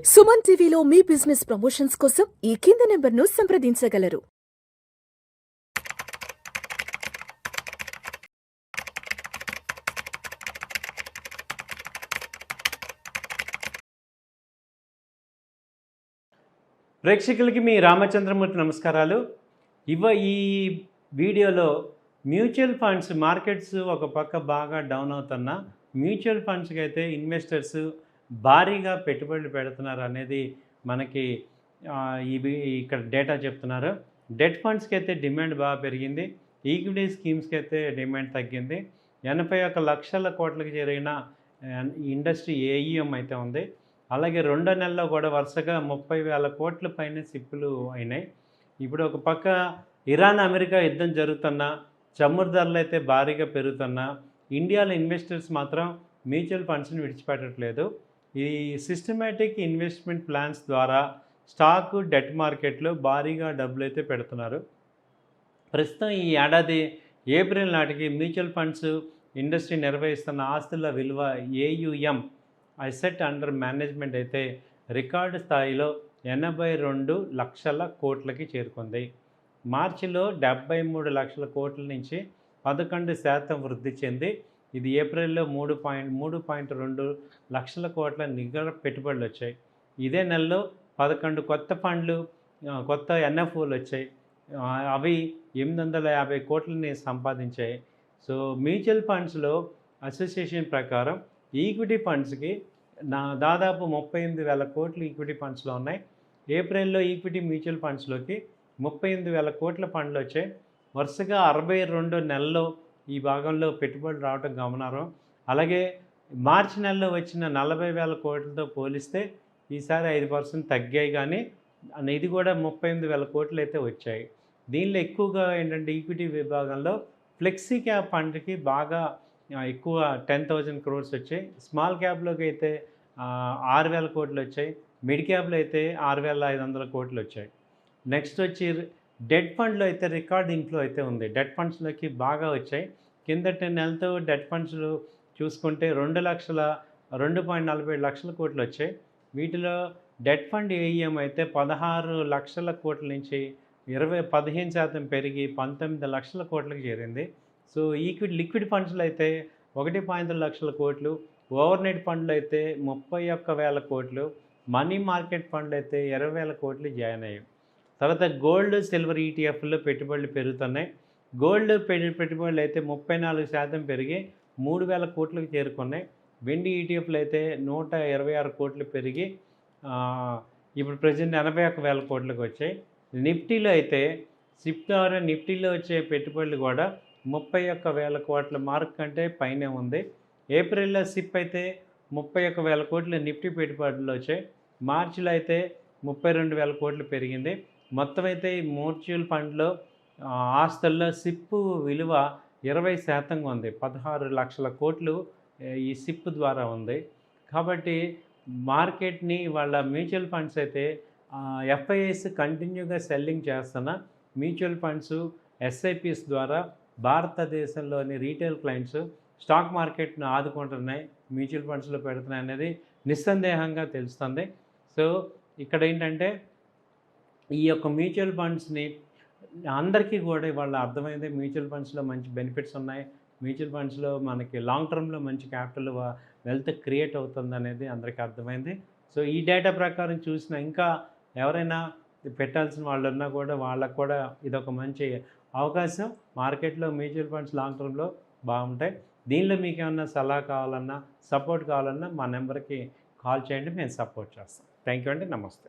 సుమన్ టీవీలో మీ business promotions కోసం ఈ కింది నెంబర్ను సంప్రదించగలరు. ప్రేక్షకులకి మీ రామచంద్రమూర్తి నమస్కారాలు. ఈ వీడియోలో మ్యూచువల్ ఫండ్స్ మార్కెట్స్ ఒక పక్క బాగా డౌన్ అవుతున్న మ్యూచువల్ ఫండ్స్కి అయితే ఇన్వెస్టర్స్ భారీగా పెట్టుబడులు పెడుతున్నారు అనేది మనకి ఇక్కడ డేటా చెప్తున్నారు. డెట్ ఫండ్స్కి అయితే డిమాండ్ బాగా పెరిగింది, ఈక్విటీ స్కీమ్స్కి అయితే డిమాండ్ తగ్గింది. 81 లక్షల కోట్లకి చేరిన ఇండస్ట్రీ ఏఈఎం అయితే ఉంది. అలాగే 2 నెలల్లో కూడా వరుసగా 30,000 కోట్ల పైన సిప్పులు అయినాయి. ఇప్పుడు ఒక పక్క ఇరాన్ అమెరికా యుద్ధం జరుగుతున్న, చమురు ధరలు అయితే భారీగా పెరుగుతున్నా ఇండియాలో ఇన్వెస్టర్స్ మాత్రం మ్యూచువల్ ఫండ్స్ని విడిచిపెట్టట్లేదు. ఈ సిస్టమేటిక్ ఇన్వెస్ట్మెంట్ ప్లాన్స్ ద్వారా స్టాక్ డెట్ మార్కెట్లో భారీగా డబ్బులు అయితే పెడుతున్నారు. ప్రస్తుతం ఈ ఏడాది ఏప్రిల్ నాటికి మ్యూచువల్ ఫండ్స్ ఇండస్ట్రీ నిర్వహిస్తున్న ఆస్తుల విలువ ఏయుఎం అసెట్ అండర్ మేనేజ్మెంట్ అయితే రికార్డు స్థాయిలో 82 లక్షల కోట్లకి చేరుకుంది. మార్చిలో 73 లక్షల కోట్ల నుంచి 11% వృద్ధి చెంది ఇది ఏప్రిల్లో 3.2 లక్షల కోట్ల నికర పెట్టుబడులు వచ్చాయి. ఇదే నెలలో 11 కొత్త ఫండ్లు, కొత్త ఎన్ఎఫ్ఓలు వచ్చాయి. అవి 850 కోట్లని సంపాదించాయి. సో మ్యూచువల్ ఫండ్స్లో అసోసియేషన్ ప్రకారం ఈక్విటీ ఫండ్స్కి దాదాపు 38,000 కోట్లు ఈక్విటీ ఫండ్స్లో ఉన్నాయి. ఏప్రిల్లో ఈక్విటీ మ్యూచువల్ ఫండ్స్లోకి 38,000 కోట్ల ఫండ్లు వచ్చాయి. వరుసగా 62 నెలల్లో ఈ భాగంలో పెట్టుబడులు రావడం గమనార్హం. అలాగే మార్చి నెలలో వచ్చిన 40,000 కోట్లతో పోలిస్తే ఈసారి 5% తగ్గాయి, కానీ ఇది కూడా 38,000 కోట్లు అయితే వచ్చాయి. దీనిలో ఎక్కువగా ఏంటంటే ఈక్విటీ విభాగంలో ఫ్లెక్సీ క్యాప్ ఫండ్కి బాగా ఎక్కువ 10,000 crores వచ్చాయి. స్మాల్ క్యాప్లోకి అయితే 6,000 కోట్లు వచ్చాయి. మిడ్ క్యాప్లో అయితే 6,500 కోట్లు వచ్చాయి. నెక్స్ట్ వచ్చి డెట్ ఫండ్లో అయితే రికార్డ్ ఇన్ఫ్లో అయితే ఉంది. డెట్ ఫండ్స్లోకి బాగా వచ్చాయి. కిందటి నెలతో డెట్ ఫండ్స్లు చూసుకుంటే 2.47 లక్షల కోట్లు వచ్చాయి. వీటిలో డెట్ ఫండ్ ఏఈఎం అయితే 16 లక్షల కోట్ల నుంచి 15% పెరిగి 19 లక్షల కోట్లకు చేరింది. సో లిక్విడ్ ఫండ్స్లో అయితే 1.2 లక్షల కోట్లు, ఓవర్నైట్ ఫండ్లు అయితే 31,000 కోట్లు, మనీ మార్కెట్ ఫండ్లు అయితే 20,000 కోట్లు జాయిన్ అయ్యాయి. తర్వాత గోల్డ్, సిల్వర్ ఈటీఎఫ్లో పెట్టుబడులు పెరుగుతున్నాయి. గోల్డ్ పెట్టుబడులు అయితే 34% పెరిగి 3,000 కోట్లకు చేరుకున్నాయి. వెండి ఈటీఎఫ్లు అయితే 126 కోట్లు పెరిగి ఇప్పుడు ప్రజెంట్ 81,000 కోట్లకు వచ్చాయి. నిఫ్టీలో అయితే సిప్ ద్వారా నిఫ్టీలో వచ్చే పెట్టుబడులు కూడా 31,000 కోట్ల మార్క్ కంటే పైనే ఉంది. ఏప్రిల్లో సిప్ అయితే 31,000 కోట్ల నిఫ్టీ పెట్టుబడులు వచ్చాయి. మార్చిలో అయితే 32,000 కోట్లు పెరిగింది. మొత్తం అయితే ఈ మ్యూచువల్ ఫండ్లో ఆస్తుల్లో సిప్ విలువ 20% ఉంది. 16 లక్షల కోట్లు ఈ సిప్ ద్వారా ఉంది. కాబట్టి మార్కెట్ని వాళ్ళ మ్యూచువల్ ఫండ్స్ అయితే ఎఫ్ఐఎస్ కంటిన్యూగా సెల్లింగ్ చేస్తున్న మ్యూచువల్ ఫండ్స్, ఎస్ఐపిస్ ద్వారా భారతదేశంలోని రీటైల్ క్లయింట్స్ స్టాక్ మార్కెట్ను ఆదుకుంటున్నాయి, మ్యూచువల్ ఫండ్స్లో పెడుతున్నాయి అనేది నిస్సందేహంగా తెలుస్తుంది. సో ఇక్కడ ఏంటంటే ఈ యొక్క మ్యూచువల్ ఫండ్స్ని అందరికీ కూడా ఇవాళ అర్థమైంది. మ్యూచువల్ ఫండ్స్లో మంచి బెనిఫిట్స్ ఉన్నాయి, మ్యూచువల్ ఫండ్స్లో మనకి లాంగ్ టర్మ్లో మంచి క్యాపిటల్ వెల్త్ క్రియేట్ అవుతుంది అనేది అందరికీ అర్థమైంది. సో ఈ డేటా ప్రకారం చూసిన ఇంకా ఎవరైనా పెట్టాల్సిన వాళ్ళు ఉన్నా కూడా వాళ్ళకు కూడా ఇదొక మంచి అవకాశం. మార్కెట్లో మ్యూచువల్ ఫండ్స్ లాంగ్ టర్మ్లో బాగుంటాయి. దీనిలో మీకు ఏమన్నా సలహా కావాలన్నా, సపోర్ట్ కావాలన్నా మా నెంబర్కి కాల్ చేయండి, మేము సపోర్ట్ చేస్తాం. థ్యాంక్ యూ అండి, నమస్తే.